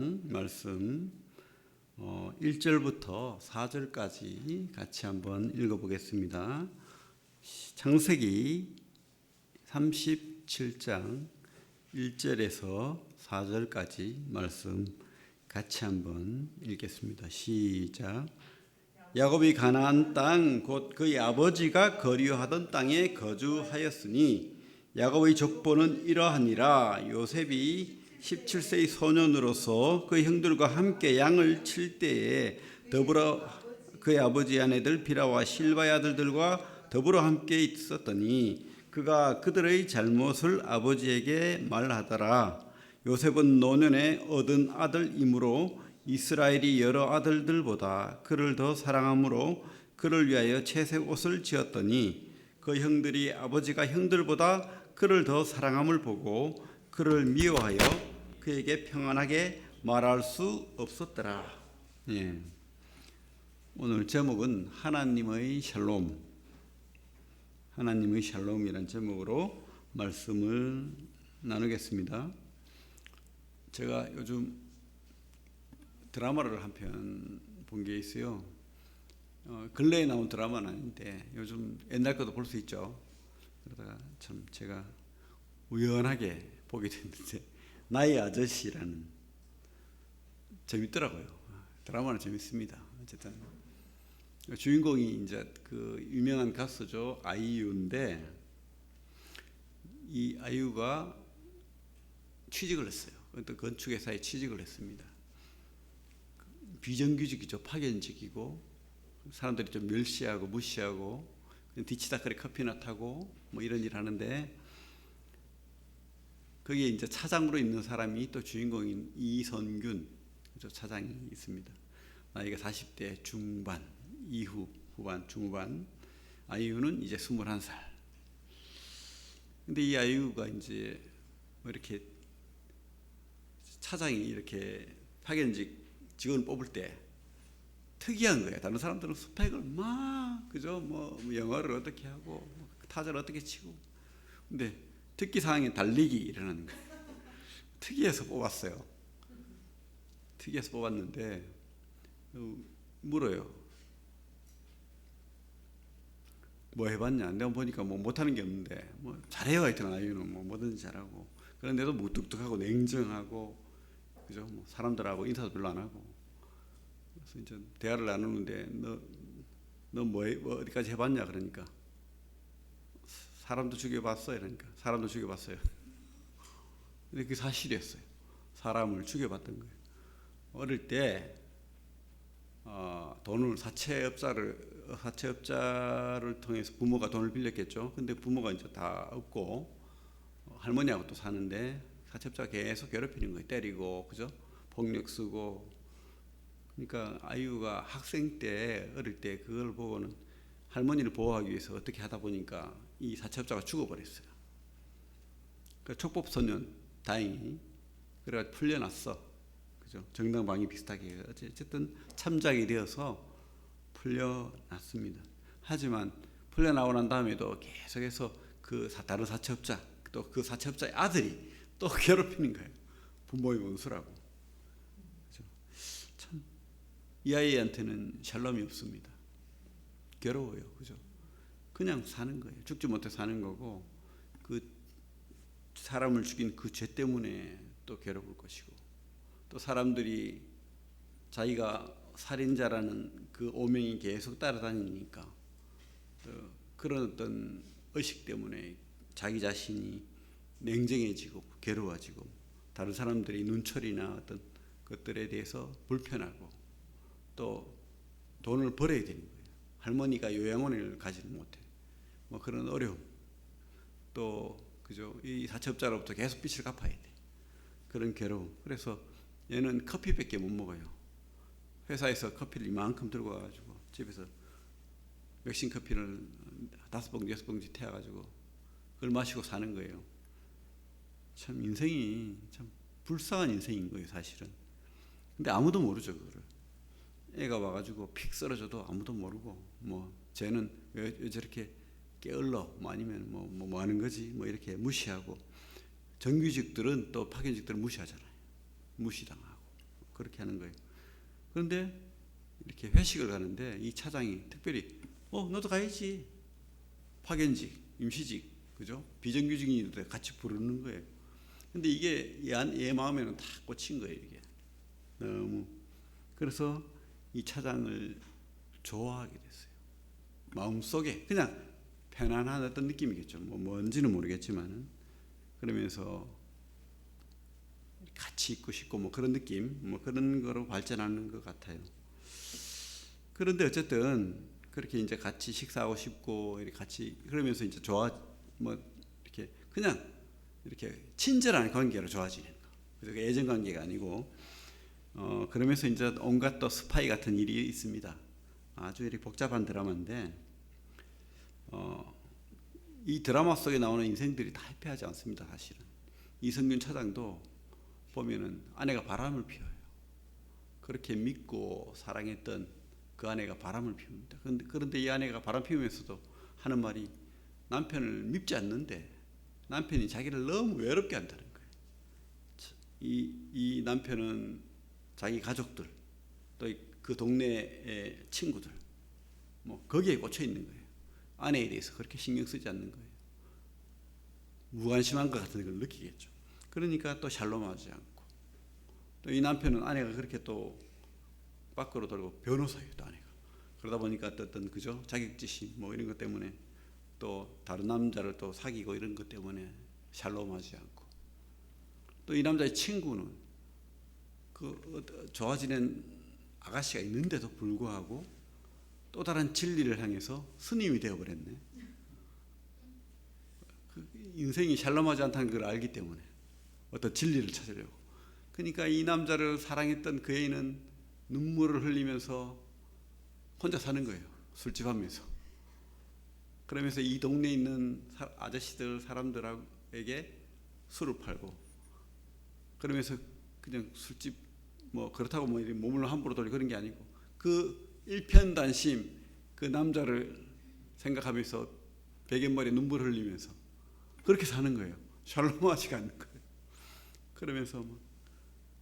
말씀 1절부터 4절까지 같이 한번 읽어보겠습니다. 창세기 37장 1절에서 4절까지 말씀 같이 한번 읽겠습니다. 시작. 야곱이 가나안 땅 곧 그의 아버지가 거류하던 땅에 거주하였으니 야곱의 족보는 이러하니라. 요셉이 17세의 소년으로서 그 형들과 함께 양을 칠 때에 더불어 그의 아버지 아내들 비라와 실바의 아들들과 더불어 함께 있었더니 그가 그들의 잘못을 아버지에게 말하더라. 요셉은 노년에 얻은 아들이므로 이스라엘이 여러 아들들보다 그를 더 사랑하므로 그를 위하여 채색 옷을 지었더니 그 형들이 아버지가 형들보다 그를 더 사랑함을 보고 그를 미워하여 그에게 평안하게 말할 수 없었더라. 예. 오늘 제목은 하나님의 샬롬, 하나님의 샬롬이라는 제목으로 말씀을 나누겠습니다. 제가 요즘 드라마를 한 편 본 게 있어요. 근래에 나온 드라마는 아닌데 요즘 옛날 것도 볼 수 있죠. 그러다가 참 제가 우연하게 보게 됐는데 나의 아저씨라는, 재밌더라고요. 드라마는 재밌습니다. 어쨌든 주인공이 이제 그 유명한 가수죠, 아이유인데 이 아이유가 취직을 했어요. 어떤 건축회사에 취직을 했습니다. 비정규직이죠. 파견직이고 사람들이 좀 멸시하고 무시하고 뒤치다거리 커피나 타고 뭐 이런 일 하는데, 거기에 이제 차장으로 있는 사람이 또 주인공인 이선균 차장이 있습니다. 나이가 40대 중반, 후반, 중후반. 아이유는 이제 21살. 근데 이 아이유가 이제 뭐 이렇게 차장이 이렇게 파견직 직원을 뽑을 때 특이한 거예요. 다른 사람들은 스펙을 막 그죠, 뭐 영어를 어떻게 하고 타자를 어떻게 치고, 근데 특기사항에 달리기 일어나는 거예요. 특이해서 뽑았어요. 특이해서 뽑았는데 물어요. 뭐 해봤냐? 내가 보니까 뭐 못하는 게 없는데, 뭐 잘해요. 하여튼 아이유는 뭐 뭐든지 잘하고, 그런데도 무뚝뚝하고 냉정하고 그죠? 뭐 사람들하고 인사도 별로 안 하고. 그래서 이제 대화를 나누는데 너 뭐 어디까지 해봤냐? 그러니까 사람도 죽여봤어. 이러니까 사람도 죽여봤어요. 근데 그게 사실이었어요. 사람을 죽여봤던 거예요. 어릴 때 돈을 사채업자를 통해서 부모가 돈을 빌렸겠죠. 근데 부모가 이제 다 없고 할머니하고 또 사는데 사채업자가 계속 괴롭히는 거예요. 때리고 그죠? 폭력 쓰고. 그러니까 아이유가 학생 때, 어릴 때 그걸 보고는 할머니를 보호하기 위해서 어떻게 하다 보니까 이 사채업자가 죽어버렸어요. 그 촉법소년, 다행히 그래가 풀려났어. 그죠? 정당방위 비슷하게 어쨌든 참작이 되어서 풀려났습니다. 하지만 풀려나고 난 다음에도 계속해서 그 다른 사채업자, 또 그 사채업자의 아들이 또 괴롭히는 거예요. 부모의 원수라고. 그죠? 참 이 아이한테는 샬롬이 없습니다. 괴로워요. 그죠? 그냥 사는 거예요. 죽지 못해 사는 거고, 그 사람을 죽인 그 죄 때문에 또 괴로울 것이고, 또 사람들이 자기가 살인자라는 그 오명이 계속 따라다니니까 그런 어떤 의식 때문에 자기 자신이 냉정해지고 괴로워지고, 다른 사람들이 눈초리나 어떤 것들에 대해서 불편하고, 또 돈을 벌어야 되는 거예요. 할머니가 요양원을 가지는 못해. 뭐 그런 어려움. 또 그죠, 이 사채업자로부터 계속 빚을 갚아야 돼. 그런 괴로움. 그래서 얘는 커피밖에 못 먹어요. 회사에서 커피를 이만큼 들고 와가지고 집에서 맥신 커피를 5봉지 6봉지 태워가지고 그걸 마시고 사는 거예요. 참 인생이 참 불쌍한 인생인 거예요, 사실은. 근데 아무도 모르죠, 그거를. 애가 와가지고 픽 쓰러져도 아무도 모르고, 뭐 쟤는 왜 저렇게 게을러, 뭐 아니면 뭐 하는 거지, 뭐 이렇게 무시하고. 정규직들은 또 파견직들은 무시하잖아요. 무시당하고. 그렇게 하는 거예요. 그런데 이렇게 회식을 가는데 이 차장이 특별히 너도 가야지. 파견직, 임시직, 그죠? 비정규직인데 같이 부르는 거예요. 근데 이게 얘 마음에는 다 꽂힌 거예요, 이게. 너무. 그래서 이 차장을 좋아하게 됐어요. 마음속에 그냥 편안한 어떤 느낌이겠죠. 뭔지는 모르겠지만은. 그러면서 같이 있고 싶고 그런 느낌, 그런 거로 발전하는 것 같아요. 그런데 어쨌든 그렇게 이제 같이 식사하고 싶고 이렇게 같이 그러면서 이제 이렇게 그냥 이렇게 친절한 관계로 좋아지는 거. 그래서 애정 관계가 아니고 그러면서 이제 온갖 또 스파이 같은 일이 있습니다. 아주 이렇게 복잡한 드라마인데 이 드라마 속에 나오는 인생들이 다 해피하지 않습니다. 사실은 이성균 차장도 보면은 아내가 바람을 피워요. 그렇게 믿고 사랑했던 그 아내가 바람을 피웁니다. 그런데 이 아내가 바람 피우면서도 하는 말이 남편을 밉지 않는데 남편이 자기를 너무 외롭게 한다는 거예요. 이 남편은 자기 가족들 또 그 동네의 친구들 거기에 꽂혀 있는 거예요. 아내에 대해서 그렇게 신경 쓰지 않는 거예요. 무관심한 것 같은 걸 느끼겠죠. 그러니까 또 샬롬하지 않고 또 이 남편은 아내가 그렇게 또 밖으로 돌고 변호사예요. 또 아내가 그러다 보니까 어떤 그죠 자격지심 이런 것 때문에 또 다른 남자를 또 사귀고 이런 것 때문에 샬롬하지 않고 또 이 남자의 친구는 그 좋아지는 아가씨가 있는데도 불구하고 또 다른 진리를 향해서 스님이 되어버렸네. 그 인생이 샬롬하지 않다는 걸 알기 때문에 어떤 진리를 찾으려고. 그러니까 이 남자를 사랑했던 그 애인은 눈물을 흘리면서 혼자 사는 거예요. 술집 하면서. 그러면서 이 동네에 있는 아저씨들 사람들에게 술을 팔고 그러면서 그냥 술집 그렇다고 몸을 함부로 돌리고 그런 게 아니고 그 일편단심 그 남자를 생각하면서 베갯머리에 눈물 흘리면서 그렇게 사는 거예요. 샬롬하지가 않는 거예요. 그러면서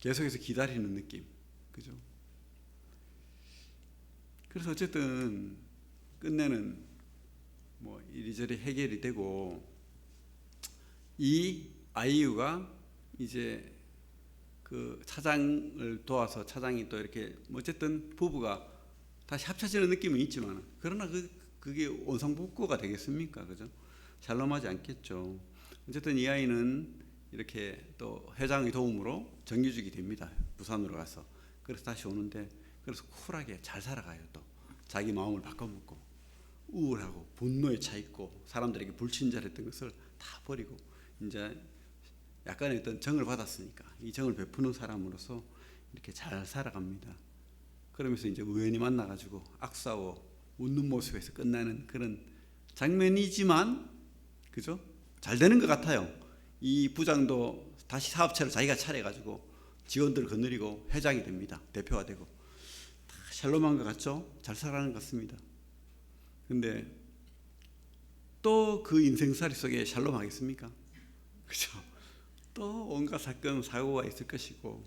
계속해서 기다리는 느낌, 그죠? 그래서 어쨌든 끝내는 이리저리 해결이 되고 이 아이유가 이제 그 차장을 도와서 차장이 또 이렇게 어쨌든 부부가 다시 합쳐지는 느낌은 있지만 그러나 그게 원상복구가 되겠습니까? 그죠? 샬롬하지 않겠죠. 어쨌든 이 아이는 이렇게 또 회장의 도움으로 정규직이 됩니다. 부산으로 가서. 그래서 다시 오는데 그래서 쿨하게 잘 살아가요. 또 자기 마음을 바꿔먹고 우울하고 분노에 차 있고 사람들에게 불친절했던 것을 다 버리고 이제 약간의 어떤 정을 받았으니까 이 정을 베푸는 사람으로서 이렇게 잘 살아갑니다. 그러면서 이제 우연히 만나가지고 악수하고 웃는 모습에서 끝나는 그런 장면이지만 그죠? 잘 되는 것 같아요. 이 부장도 다시 사업체를 자기가 차려가지고 직원들을 거느리고 회장이 됩니다. 대표가 되고 다 샬롬한 것 같죠? 잘 살아가는 것 같습니다. 근데 또 그 인생살이 속에 샬롬하겠습니까? 그죠? 또 온갖 사건 사고가 있을 것이고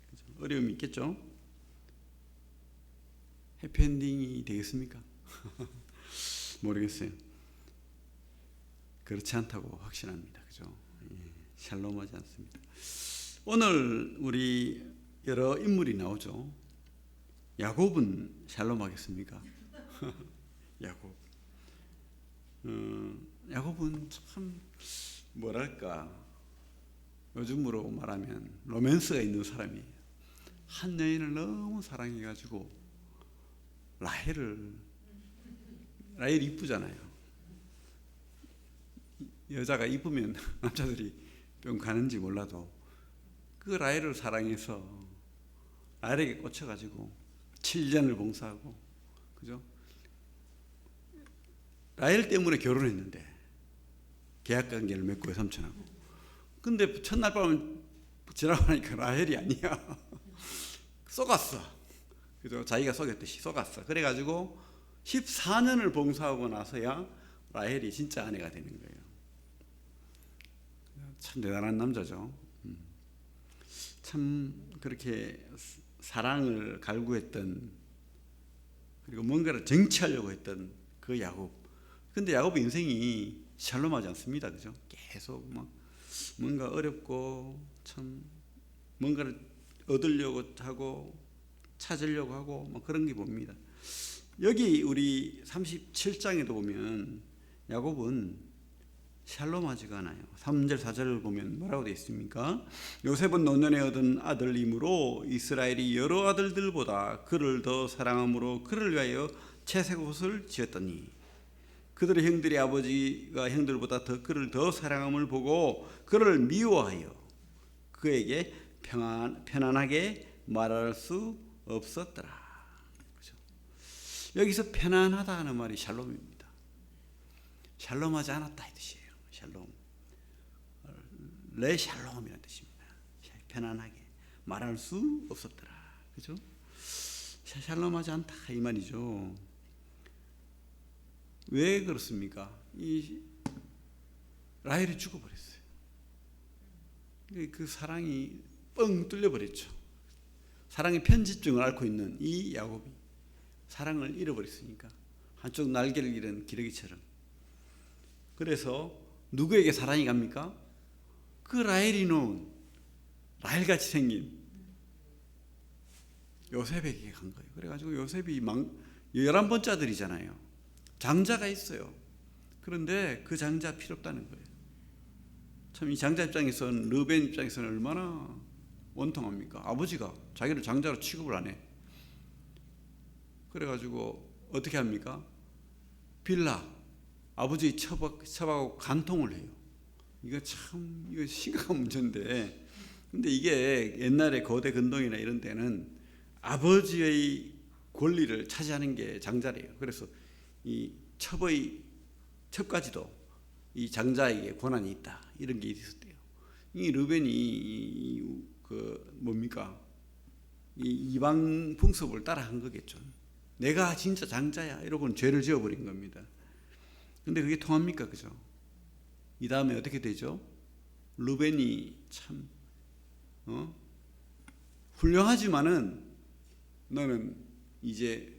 그죠? 어려움이 있겠죠. 해피엔딩이 되겠습니까? 모르겠어요. 그렇지 않다고 확신합니다. 그죠? 샬롬하지 않습니다. 오늘 우리 여러 인물이 나오죠. 야곱은 샬롬하겠습니까? 야곱은 참 뭐랄까 요즘으로 말하면 로맨스가 있는 사람이에요. 한 여인을 너무 사랑해가지고 라헬이 이쁘잖아요. 여자가 이쁘면 남자들이 뿅 가는지 몰라도 그 라헬을 사랑해서 라헬에게 꽂혀가지고 7년을 봉사하고 그죠? 라헬 때문에 결혼했는데 계약관계를 맺고 삼촌하고 근데 첫날 밤 지나고 나니까 라헬이 아니야. 속았어. 그죠? 자기가 속였듯이 속았어. 그래가지고 14년을 봉사하고 나서야 라헬이 진짜 아내가 되는 거예요. 참 대단한 남자죠. 참 그렇게 사랑을 갈구했던, 그리고 뭔가를 쟁취하려고 했던 그 야곱. 근데 야곱의 인생이 샬롬하지 않습니다. 그죠? 계속 막 뭔가 어렵고 참 뭔가를 얻으려고 하고 찾으려고 하고 뭐 그런 게 봅니다. 여기 우리 37장에도 보면 야곱은 샬롬하지가 않아요. 3절 4절을 보면 뭐라고 되어 있습니까? 요셉은 노년에 얻은 아들이므로 이스라엘이 여러 아들들보다 그를 더 사랑함으로 그를 위하여 채색 옷을 지었더니 그들의 형들이 아버지가 형들보다 그를 더 사랑함을 보고 그를 미워하여 그에게 편안하게 말할 수 없었더라. 그렇죠? 여기서 편안하다 하는 말이 샬롬입니다. 샬롬하지 않았다 이 뜻이에요. 샬롬, 레 샬롬이라는 뜻입니다. 편안하게 말할 수 없었더라. 그죠? 샬롬하지 않다 이 말이죠. 왜 그렇습니까? 이 라헬이 죽어버렸어요. 그 사랑이 뻥 뚫려버렸죠. 사랑의 편집증을 앓고 있는 이 야곱이 사랑을 잃어버렸으니까 한쪽 날개를 잃은 기러기처럼. 그래서 누구에게 사랑이 갑니까? 그 라헬이 놓은 라헬같이 생긴 요셉에게 간 거예요. 그래가지고 요셉이 11번째 아들이잖아요. 장자가 있어요. 그런데 그 장자 필요 없다는 거예요. 참 이 장자 입장에서는, 르벤 입장에서는 얼마나 원통합니까? 아버지가 자기를 장자로 취급을 안 해. 그래가지고 어떻게 합니까? 빌라 아버지 처박하고 간통을 해요. 이거 심각한 문제인데, 근데 이게 옛날에 거대 근동이나 이런 데는 아버지의 권리를 차지하는 게 장자래요. 그래서 이 첩까지도 이 장자에게 권한이 있다, 이런 게 있었대요. 이 르벤이 뭡니까? 이 이방 풍습을 따라한 거겠죠. 내가 진짜 장자야 이러고는 죄를 지어버린 겁니다. 근데 그게 통합니까? 그죠? 이 다음에 어떻게 되죠? 르벤이 참 훌륭하지만은 너는 이제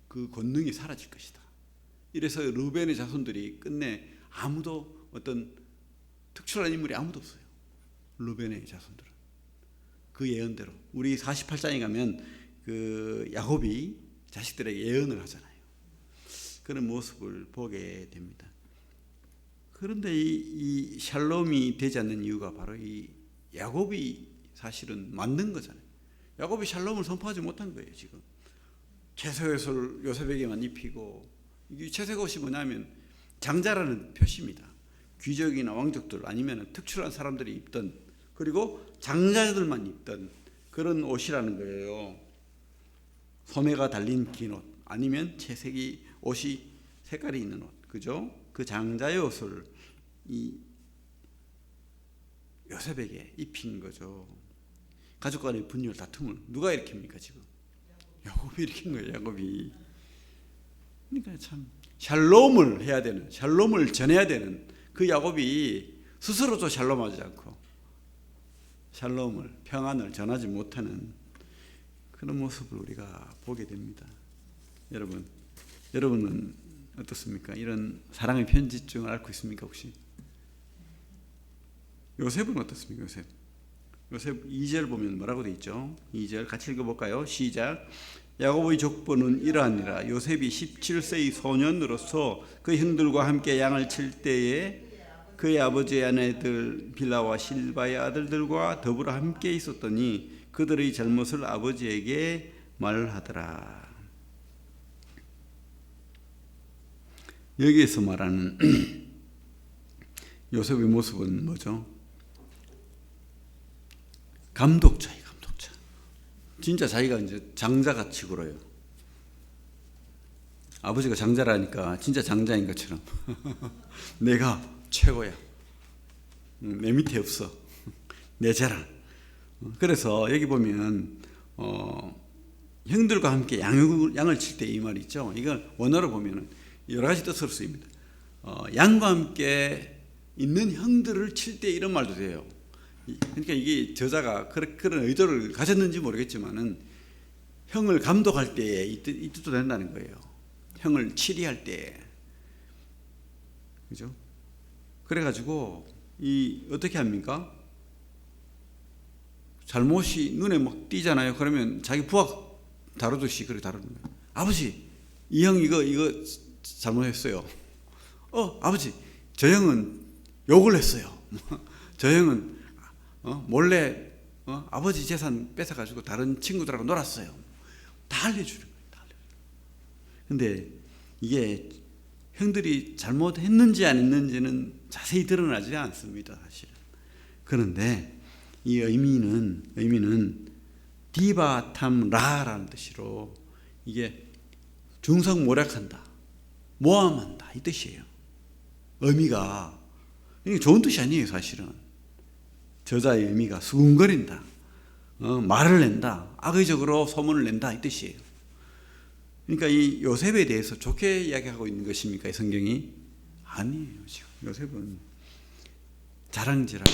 그 권능이 사라질 것이다. 이래서 르벤의 자손들이 끝내 아무도, 어떤 특출한 인물이 아무도 없어요. 르벤의 자손들은 그 예언대로, 우리 48장에 가면 그 야곱이 자식들에게 예언을 하잖아요. 그런 모습을 보게 됩니다. 그런데 이 샬롬이 되지 않는 이유가 바로 이 야곱이 사실은 만든 거잖아요. 야곱이 샬롬을 선포하지 못한 거예요. 지금 채색옷을 요셉에게만 입히고, 이 채색옷이 뭐냐면 장자라는 표시입니다. 귀족이나 왕족들 아니면 특출한 사람들이 입던, 그리고 장자들만 입던 그런 옷이라는 거예요. 소매가 달린 긴 옷, 아니면 채색이 옷이 색깔이 있는 옷, 그죠? 그 장자의 옷을 이 요셉에게 입힌 거죠. 가족 간의 분열, 다툼을 누가 일으킵니까 지금? 야곱이 일으킨 거예요. 야곱이. 그러니까 참 샬롬을 해야 되는, 샬롬을 전해야 되는 그 야곱이 스스로도 샬롬하지 않고 샬롬을, 평안을 전하지 못하는 그런 모습을 우리가 보게 됩니다. 여러분은 어떻습니까? 이런 사랑의 편지증을 앓고 있습니까 혹시? 요셉은 어떻습니까? 요셉 2절 보면 뭐라고 되어 있죠? 2절 같이 읽어볼까요? 시작. 야곱의 족보는 이러하니라. 요셉이 17세의 소년으로서 그 형들과 함께 양을 칠 때에 그의 아버지의 아내들 빌라와 실바의 아들들과 더불어 함께 있었더니 그들의 잘못을 아버지에게 말하더라. 여기에서 말하는 요셉의 모습은 뭐죠? 감독자예요, 감독자. 진짜 자기가 이제 장자같이 굴어요. 아버지가 장자라니까 진짜 장자인 것처럼 내가 최고야. 내 밑에 없어. 내 자랑. 그래서 여기 보면 형들과 함께 양을 칠 때 이 말 있죠. 이걸 원어로 보면 여러 가지 뜻으로 쓰입니다. 양과 함께 있는 형들을 칠 때 이런 말도 돼요. 그러니까 이게 저자가 그런 의도를 가졌는지 모르겠지만은 형을 감독할 때에 이 뜻도 된다는 거예요. 형을 치리할 때, 그죠? 그래가지고 어떻게 합니까? 잘못이 눈에 막 띄잖아요. 그러면 자기 부하 다루듯이 그렇게 다루는 거예요. 아버지, 이 형 이거 잘못했어요. 아버지, 저 형은 욕을 했어요. 저 형은 몰래 아버지 재산 뺏어가지고 다른 친구들하고 놀았어요. 다 알려주는 거예요. 다 알려주는 거예요. 근데 이게 형들이 잘못했는지 안 했는지는 자세히 드러나지 않습니다, 사실은. 그런데 이 의미는 디바탐라라는 뜻으로 이게 중성모략한다, 모함한다 이 뜻이에요. 의미가 이게 좋은 뜻이 아니에요, 사실은. 저자의 의미가 수군거린다, 말을 낸다, 악의적으로 소문을 낸다 이 뜻이에요. 그러니까 이 요셉에 대해서 좋게 이야기하고 있는 것입니까, 이 성경이? 아니에요. 지금 요셉은 자랑질하고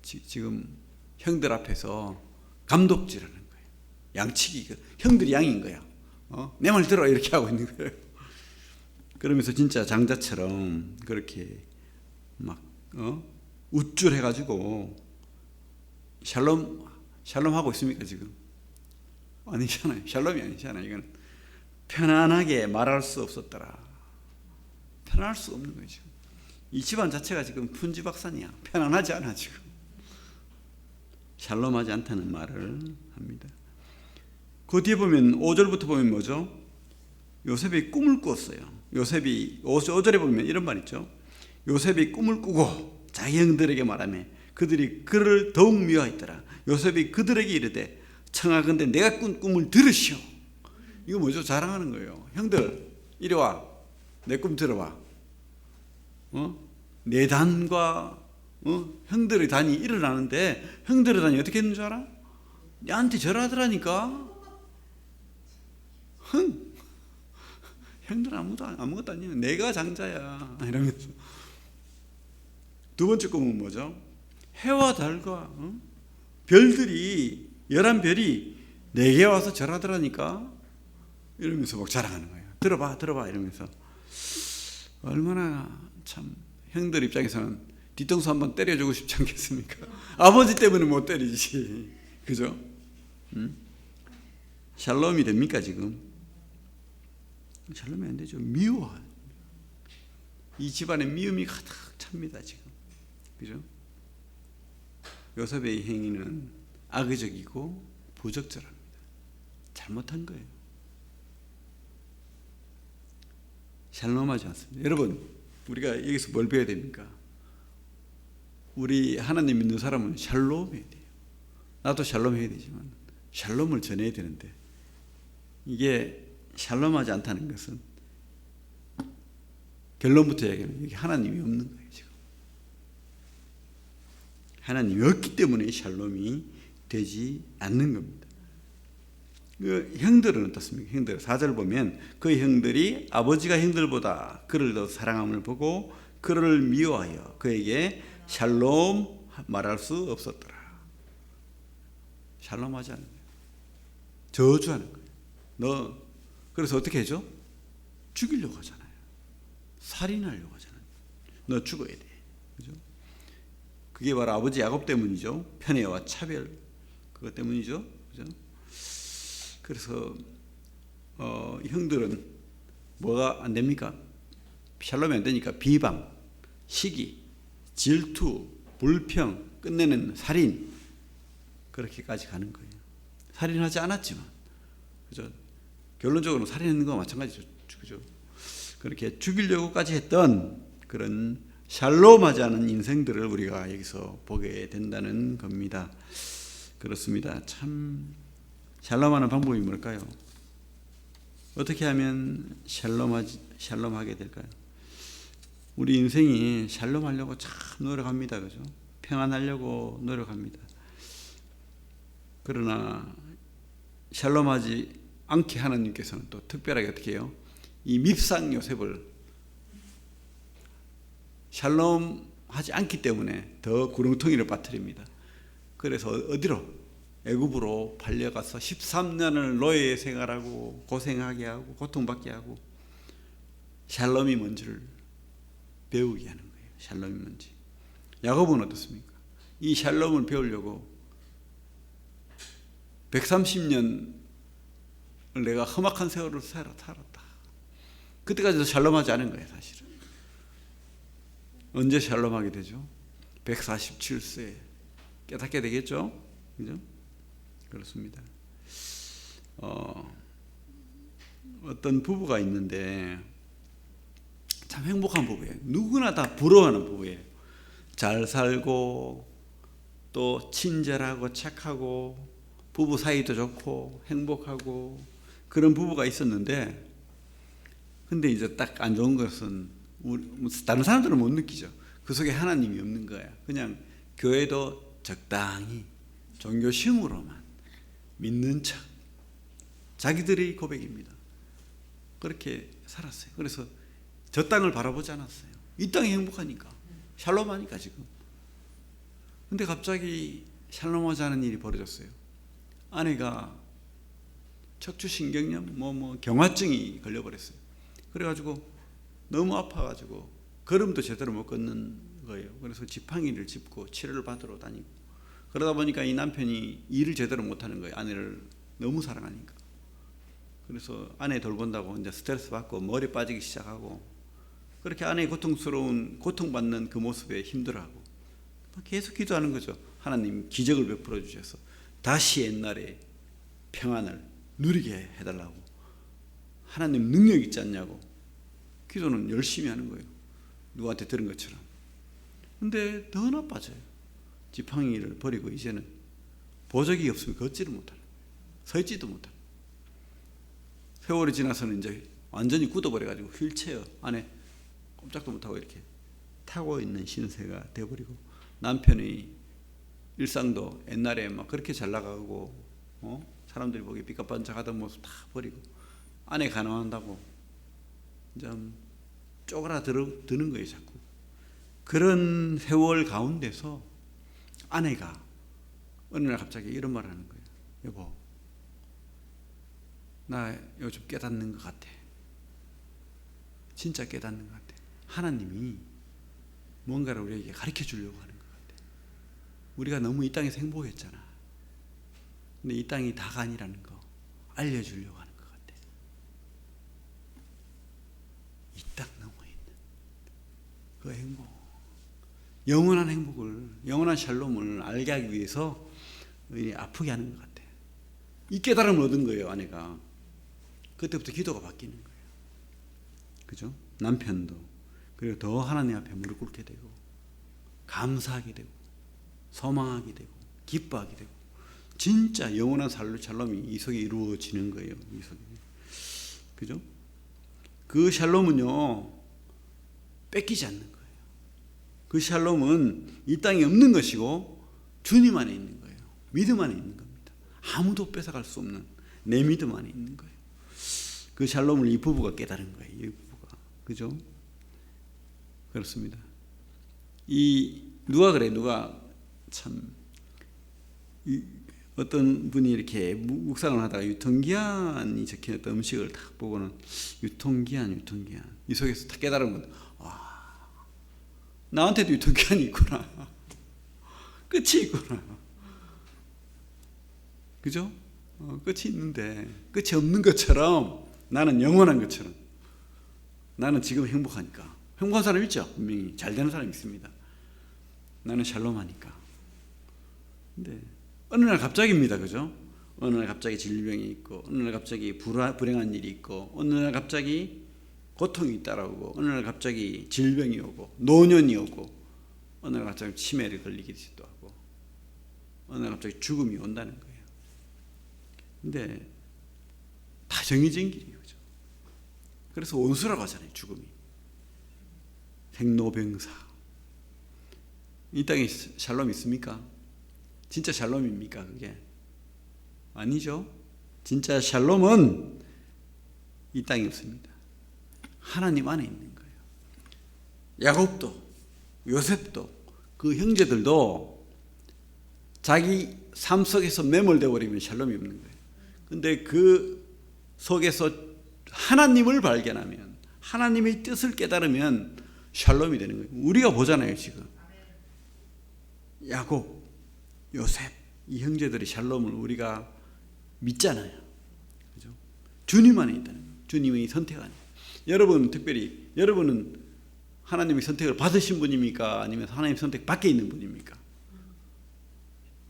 지금 형들 앞에서 감독질하는 거예요. 양치기, 형들이 양인 거야. 내 말 들어 이렇게 하고 있는 거예요. 그러면서 진짜 장자처럼 그렇게 막 우쭐해가지고 샬롬 하고 있습니까 지금? 아니잖아요. 샬롬이 아니잖아요. 이건 편안하게 말할 수 없었더라. 편안할 수 없는 거예요 지금. 이 집안 자체가 지금 푼지박산이야. 편안하지 않아 지금. 샬롬하지 않다는 말을 합니다. 그 뒤에 보면 5절부터 보면 뭐죠? 요셉이 꿈을 꾸었어요. 요셉이 5절에 보면 이런 말 있죠. 요셉이 꿈을 꾸고 자기 형들에게 말하며 그들이 그를 더욱 미워했더라. 요셉이 그들에게 이르되 청하건대 내가 꾼 꿈을 들으시오. 이거 뭐죠? 자랑하는 거예요. 형들 이리 와. 내 꿈 들어봐. 내 단과 형들의 단이 일어나는데 형들의 단이 어떻게 했는 줄 알아? 내한테 절하더라니까. 형들 아무것도 아니야. 내가 장자야. 이러면서. 두 번째 꿈은 뭐죠? 해와 달과 별들이 11별이 내게 와서 절하더라니까. 이러면서 막 자랑하는 거예요. 들어봐 이러면서. 얼마나 참 형들 입장에서는 뒤통수 한번 때려주고 싶지 않겠습니까? 아버지 때문에 못 때리지. 그죠? 샬롬이 됩니까 지금? 샬롬이 안 되죠. 미워. 이 집안에 미움이 가득 찹니다 지금. 그죠? 요셉의 행위는 악의적이고 부적절합니다. 잘못한 거예요. 샬롬하지 않습니다. 여러분, 우리가 여기서 뭘 배워야 됩니까? 우리 하나님 믿는 사람은 샬롬해야 돼요. 나도 샬롬해야 되지만 샬롬을 전해야 되는데 이게 샬롬하지 않다는 것은 결론부터 얘기하면 여기 하나님이 없는 거예요. 지금 하나님이 없기 때문에 샬롬이 되지 않는 겁니다. 그 형들은 어떻습니까? 형들 4절 보면 그 형들이 아버지가 형들보다 그를 더 사랑함을 보고 그를 미워하여 그에게 샬롬 말할 수 없었더라. 샬롬하지 않는 거예요. 저주하는 거예요. 너 그래서 어떻게 해줘? 죽이려고 하잖아요. 살인하려고 하잖아요. 너 죽어야 돼. 그죠? 그게 바로 아버지 야곱 때문이죠. 편애와 차별 그것 때문이죠. 그죠? 그래서 형들은 뭐가 안 됩니까? 샬롬이 안 되니까 비방, 시기, 질투, 불평, 끝내는 살인 그렇게까지 가는 거예요. 살인하지 않았지만, 그죠? 결론적으로 살인하는 거와 마찬가지죠, 그죠? 그렇게 죽이려고까지 했던 그런 샬롬하지 않은 인생들을 우리가 여기서 보게 된다는 겁니다. 그렇습니다. 참 샬롬하는 방법이 뭘까요? 어떻게 하면 샬롬하게 될까요? 우리 인생이 샬롬하려고 참 노력합니다. 그죠? 평안하려고 노력합니다. 그러나 샬롬하지 않게 하나님께서는 또 특별하게 어떻게 해요? 이 밉상 요셉을 샬롬 하지 않기 때문에 더 구렁텅이를 빠뜨립니다. 그래서 어디로? 애굽으로 팔려가서 13년을 노예 생활하고 고생하게 하고 고통받게 하고 샬롬이 뭔지를 배우게 하는 거예요. 샬롬이 뭔지. 야곱은 어떻습니까? 이 샬롬을 배우려고 130년을 내가 험악한 세월을 살았다. 그때까지도 샬롬하지 않은 거예요, 사실은. 언제 샬롬하게 되죠? 147세에 깨닫게 되겠죠? 그죠? 그렇습니다. 어떤 부부가 있는데 참 행복한 부부예요. 누구나 다 부러워하는 부부예요. 잘 살고 또 친절하고 착하고 부부 사이도 좋고 행복하고 그런 부부가 있었는데, 근데 이제 딱 안 좋은 것은 다른 사람들은 못 느끼죠. 그 속에 하나님이 없는 거야. 그냥 교회도 적당히 종교 심으로만 믿는 척, 자기들의 고백입니다. 그렇게 살았어요. 그래서 저 땅을 바라보지 않았어요. 이 땅이 행복하니까, 샬롬하니까 지금. 근데 갑자기 샬롬하지 않은 일이 벌어졌어요. 아내가 척추신경염 경화증이 걸려버렸어요. 그래가지고 너무 아파가지고 걸음도 제대로 못 걷는 거예요. 그래서 지팡이를 짚고 치료를 받으러 다니고, 그러다 보니까 이 남편이 일을 제대로 못하는 거예요. 아내를 너무 사랑하니까. 그래서 아내 돌본다고 이제 스트레스 받고 머리 빠지기 시작하고, 그렇게 아내의 고통받는 그 모습에 힘들어하고 계속 기도하는 거죠. 하나님 기적을 베풀어 주셔서 다시 옛날의 평안을 누리게 해달라고. 하나님 능력 있지 않냐고 기도는 열심히 하는 거예요. 누구한테 들은 것처럼. 근데 더 나빠져요. 지팡이를 버리고 이제는 보조기 없으면 걷지를 못하는, 서 있지도 못하는. 세월이 지나서는 이제 완전히 굳어버려가지고 휠체어 안에 꼼짝도 못하고 이렇게 타고 있는 신세가 되어버리고, 남편의 일상도 옛날에 막 그렇게 잘 나가고 사람들이 보기에 삐까뻔쩍하던 모습 다 버리고, 아내 가난한다고 좀 쪼그라드는 거예요, 자꾸. 그런 세월 가운데서 아내가 어느 날 갑자기 이런 말을 하는 거예요. 여보, 나 요즘 깨닫는 것 같아. 진짜 깨닫는 것 같아. 하나님이 뭔가를 우리에게 가르쳐 주려고 하는 것 같아. 우리가 너무 이 땅에서 행복했잖아. 근데 이 땅이 다가 아니라는 거 알려주려고 하는 것 같아. 이 땅 너머에 있는 그 행복, 영원한 행복을, 영원한 샬롬을 알게 하기 위해서 아프게 하는 것 같아. 이 깨달음을 얻은 거예요, 아내가. 그때부터 기도가 바뀌는 거예요. 그죠? 남편도. 그리고 더 하나님 앞에 무릎 꿇게 되고, 감사하게 되고, 소망하게 되고, 기뻐하게 되고, 진짜 영원한 샬롬이 이 속에 이루어지는 거예요. 이 속에. 그죠? 그 샬롬은요, 뺏기지 않는 거예요. 그 샬롬은 이 땅에 없는 것이고 주님 안에 있는 거예요. 믿음 안에 있는 겁니다. 아무도 뺏어갈 수 없는 내 믿음 안에 있는 거예요. 그 샬롬을 이 부부가 깨달은 거예요. 이 부부가. 그죠? 그렇습니다. 누가 참, 어떤 분이 이렇게 묵상을 하다가 유통기한이 적힌 어떤 음식을 딱 보고는 유통기한 이 속에서 딱 깨달은 건, 나한테도 유통기한이 있구나. 끝이 있구나. 그죠? 끝이 있는데, 끝이 없는 것처럼, 나는 영원한 것처럼, 나는 지금 행복하니까. 행복한 사람 있죠? 분명히 잘 되는 사람 있습니다. 나는 샬롬하니까. 근데 어느 날 갑자기입니다. 그죠? 어느 날 갑자기 질병이 있고, 어느 날 갑자기 불행한 일이 있고, 어느 날 갑자기 고통이 따라오고, 어느 날 갑자기 질병이 오고, 노년이 오고, 어느 날 갑자기 치매를 걸리기도 하고, 어느 날 갑자기 죽음이 온다는 거예요. 근데 다 정해진 길이에요. 그죠? 그래서 원수라고 하잖아요, 죽음이. 생로병사. 이 땅에 샬롬 있습니까? 진짜 샬롬입니까, 그게? 아니죠. 진짜 샬롬은 이 땅에 없습니다. 하나님 안에 있는 거예요. 야곱도 요셉도 그 형제들도 자기 삶 속에서 매몰되어 버리면 샬롬이 없는 거예요. 근데 그 속에서 하나님을 발견하면, 하나님의 뜻을 깨달으면 샬롬이 되는 거예요. 우리가 보잖아요. 지금 야곱, 요셉 이 형제들의 샬롬을 우리가 믿잖아요. 그죠? 주님 안에 있다는 거예요. 주님의 선택 안에. 여러분, 특별히 여러분은 하나님의 선택을 받으신 분입니까? 아니면 하나님의 선택 밖에 있는 분입니까?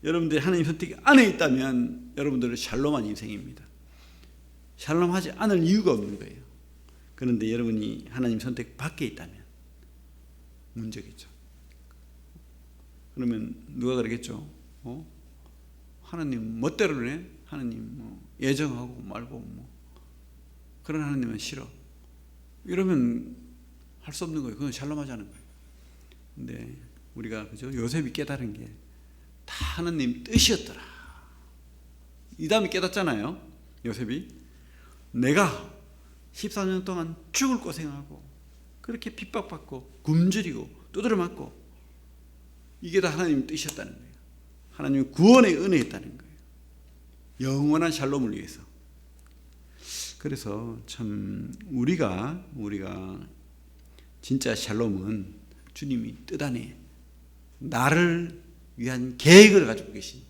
여러분들이 하나님 선택 안에 있다면 여러분들은 샬롬한 인생입니다. 샬롬하지 않을 이유가 없는 거예요. 그런데 여러분이 하나님 선택 밖에 있다면 문제겠죠. 그러면 누가 그러겠죠? 하나님 멋대로네. 하나님 예정하고 말고 그런 하나님은 싫어. 이러면 할 수 없는 거예요. 그건 샬롬하지 않은 거예요. 근데 우리가 그죠? 요셉이 깨달은 게 다 하나님 뜻이었더라. 이 다음에 깨닫잖아요. 요셉이 내가 14년 동안 죽을 고생하고 그렇게 핍박받고 굶주리고 두드려 맞고 이게 다 하나님 뜻이었다는 거예요. 하나님의 구원의 은혜였다는 거예요. 영원한 샬롬을 위해서. 그래서 참 우리가 진짜 샬롬은 주님이 뜻 안에 나를 위한 계획을 가지고 계신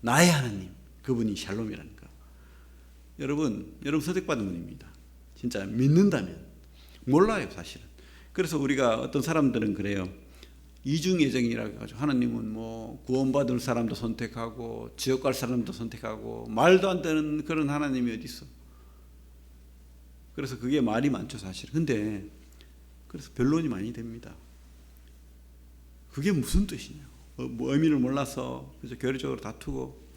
나의 하나님, 그분이 샬롬이라는 거. 여러분 선택받은 분입니다. 진짜 믿는다면. 몰라요 사실은. 그래서 우리가 어떤 사람들은 그래요. 이중예정이라고 해가지고 하나님은 구원받을 사람도 선택하고 지옥 갈 사람도 선택하고 말도 안 되는 그런 하나님이 어디 있어. 그래서 그게 말이 많죠 사실. 근데 그래서 변론이 많이 됩니다. 그게 무슨 뜻이냐고. 의미를 몰라서 그래서 교리적으로 다투고.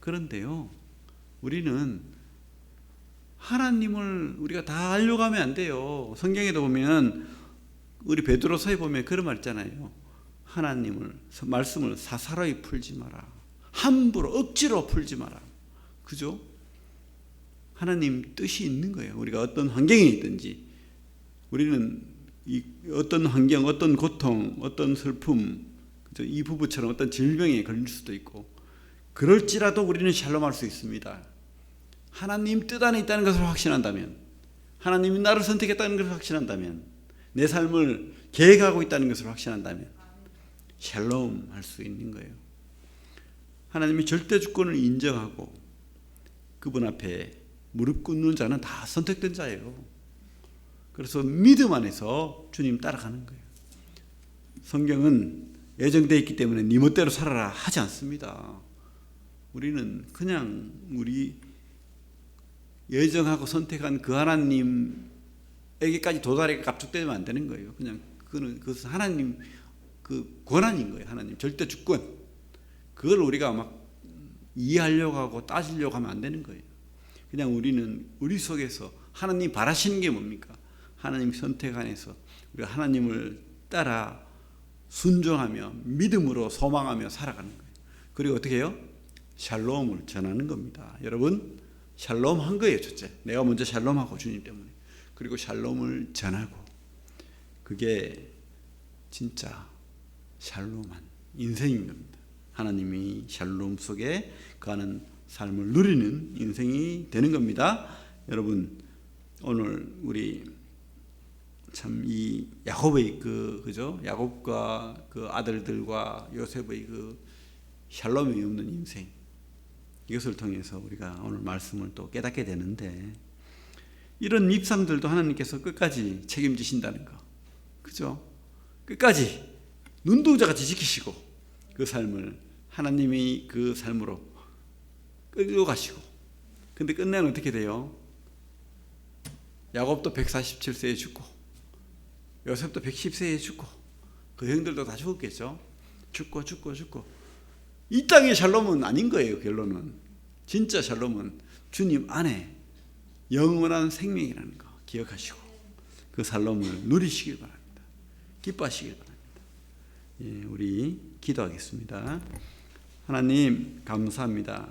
그런데요, 우리는 하나님을 우리가 다 알려고 하면 안 돼요. 성경에도 보면 우리 베드로서에 보면 그런 말 있잖아요. 하나님을 말씀을 사사로이 풀지 마라. 함부로 억지로 풀지 마라. 그죠? 하나님 뜻이 있는 거예요. 우리가 어떤 환경에 있든지 우리는 어떤 환경, 어떤 고통, 어떤 슬픔, 이 부부처럼 어떤 질병에 걸릴 수도 있고 그럴지라도 우리는 샬롬할 수 있습니다. 하나님 뜻 안에 있다는 것을 확신한다면, 하나님이 나를 선택했다는 것을 확신한다면, 내 삶을 계획하고 있다는 것을 확신한다면 샬롬 할 수 있는 거예요. 하나님이 절대 주권을 인정하고 그분 앞에 무릎 꿇는 자는 다 선택된 자예요. 그래서 믿음 안에서 주님 따라가는 거예요. 성경은 예정되어 있기 때문에 네 멋대로 살아라 하지 않습니다. 우리는 그냥 우리 예정하고 선택한 그 하나님에게까지 도달해 갑축되면 안 되는 거예요. 그냥 그것은 하나님 그 권한인 거예요. 하나님 절대 주권. 그걸 우리가 막 이해하려고 하고 따지려고 하면 안 되는 거예요. 그냥 우리는 우리 속에서 하나님 바라시는 게 뭡니까? 하나님 선택 안에서 우리가 하나님을 따라 순종하며 믿음으로 소망하며 살아가는 거예요. 그리고 어떻게 해요? 샬롬을 전하는 겁니다. 여러분 샬롬 한 거예요. 첫째, 내가 먼저 샬롬하고 주님 때문에. 그리고 샬롬을 전하고. 그게 진짜 샬롬한 인생인 겁니다. 하나님이 샬롬 속에 거하는 삶을 누리는 인생이 되는 겁니다. 여러분 오늘 우리 참 이 야곱의 그죠? 야곱과 그 아들들과 요셉의 그 샬롬이 없는 인생, 이것을 통해서 우리가 오늘 말씀을 또 깨닫게 되는데, 이런 입상들도 하나님께서 끝까지 책임지신다는 거, 그죠? 끝까지 눈동자같이 지키시고 그 삶을 하나님이 그 삶으로 끌고 가시고. 근데 끝내는 어떻게 돼요? 야곱도 147세에 죽고 요셉도 110세에 죽고 그 형들도 다 죽었겠죠. 죽고 이 땅의 샬롬은 아닌 거예요. 결론은 진짜 샬롬은 주님 안에 영원한 생명이라는 거 기억하시고 그 샬롬을 누리시길 바랍니다. 기뻐하시길 바랍니다. 예, 우리 기도하겠습니다. 하나님 감사합니다.